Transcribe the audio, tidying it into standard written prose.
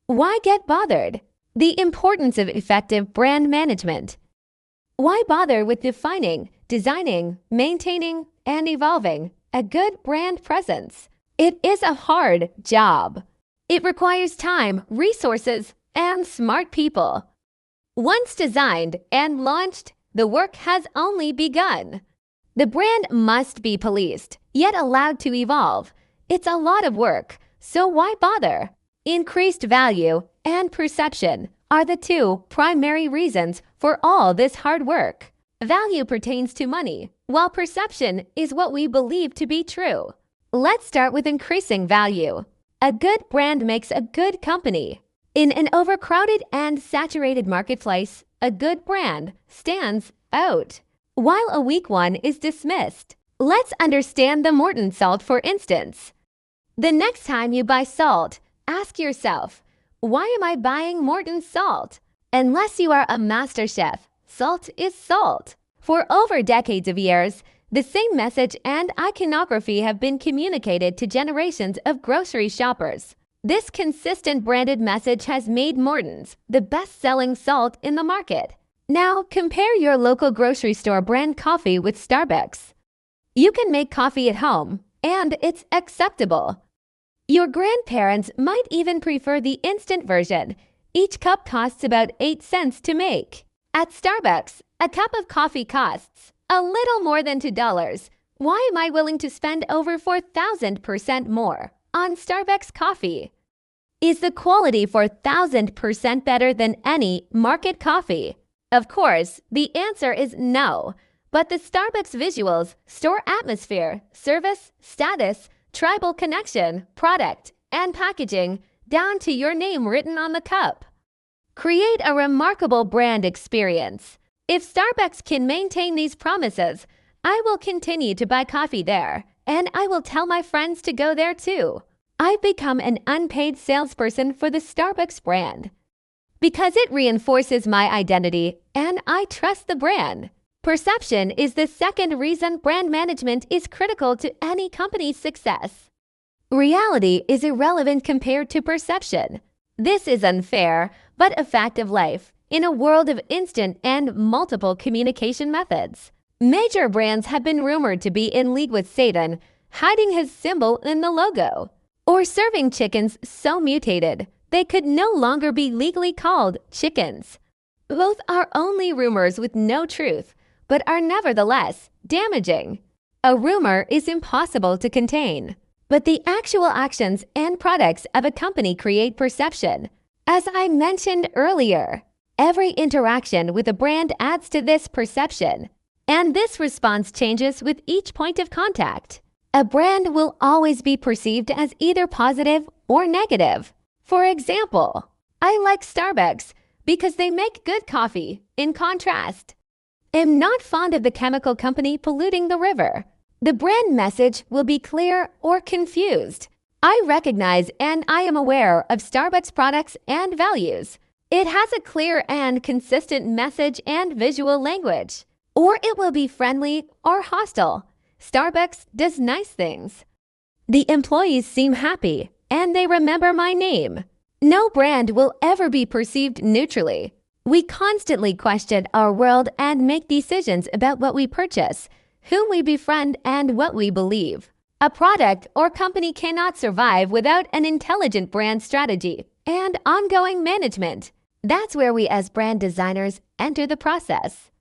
Why get bothered? The importance of effective brand management. Why bother with defining, designing, maintaining, and evolving a good brand presence? It is a hard job. It requires time, resources, and smart people. Once designed and launched, the work has only begun. The brand must be policed, yet allowed to evolve. It's a lot of work, so why bother? Increased value and perception are the two primary reasons for all this hard work. Value pertains to money, while perception is what we believe to be true. Let's start with increasing value. A good brand makes a good company. In an overcrowded and saturated marketplace, a good brand stands out, while a weak one is dismissed. Let's understand the Morton salt, for instance. The next time you buy salt, ask yourself, why am I buying Morton salt? Unless you are a master chef, salt is salt. For over decades of years, the same message and iconography have been communicated to generations of grocery shoppers. This consistent branded message has made Morton's the best-selling salt in the market. Now, compare your local grocery store brand coffee with Starbucks. You can make coffee at home, and it's acceptable. Your grandparents might even prefer the instant version. Each cup costs about 8 cents to make. At Starbucks, a cup of coffee costs a little more than $2. Why am I willing to spend over 4,000% more on Starbucks coffee? Is the quality 4,000% better than any market coffee? Of course, the answer is no. But the Starbucks visuals, store atmosphere, service, status, tribal connection, product, and packaging, down to your name written on the cup, create a remarkable brand experience. If Starbucks can maintain these promises, I will continue to buy coffee there, and I will tell my friends to go there too. I've become an unpaid salesperson for the Starbucks brand because it reinforces my identity and I trust the brand. Perception is the second reason brand management is critical to any company's success. Reality is irrelevant compared to perception. This is unfair, but a fact of life in a world of instant and multiple communication methods. Major brands have been rumored to be in league with Satan, hiding his symbol in the logo, or serving chickens so mutated they could no longer be legally called chickens. Both are only rumors with no truth, but are nevertheless damaging. A rumor is impossible to contain, but the actual actions and products of a company create perception. As I mentioned earlier, every interaction with a brand adds to this perception, and this response changes with each point of contact. A brand will always be perceived as either positive or negative. For example, I like Starbucks because they make good coffee. In contrast, am not fond of the chemical company polluting the river. The brand message will be clear or confused. I recognize and I am aware of Starbucks products and values. It has a clear and consistent message and visual language. Or it will be friendly or hostile. Starbucks does nice things. The employees seem happy and they remember my name. No brand will ever be perceived neutrally. We constantly question our world and make decisions about what we purchase, whom we befriend, and what we believe. A product or company cannot survive without an intelligent brand strategy and ongoing management. That's where we as brand designers enter the process.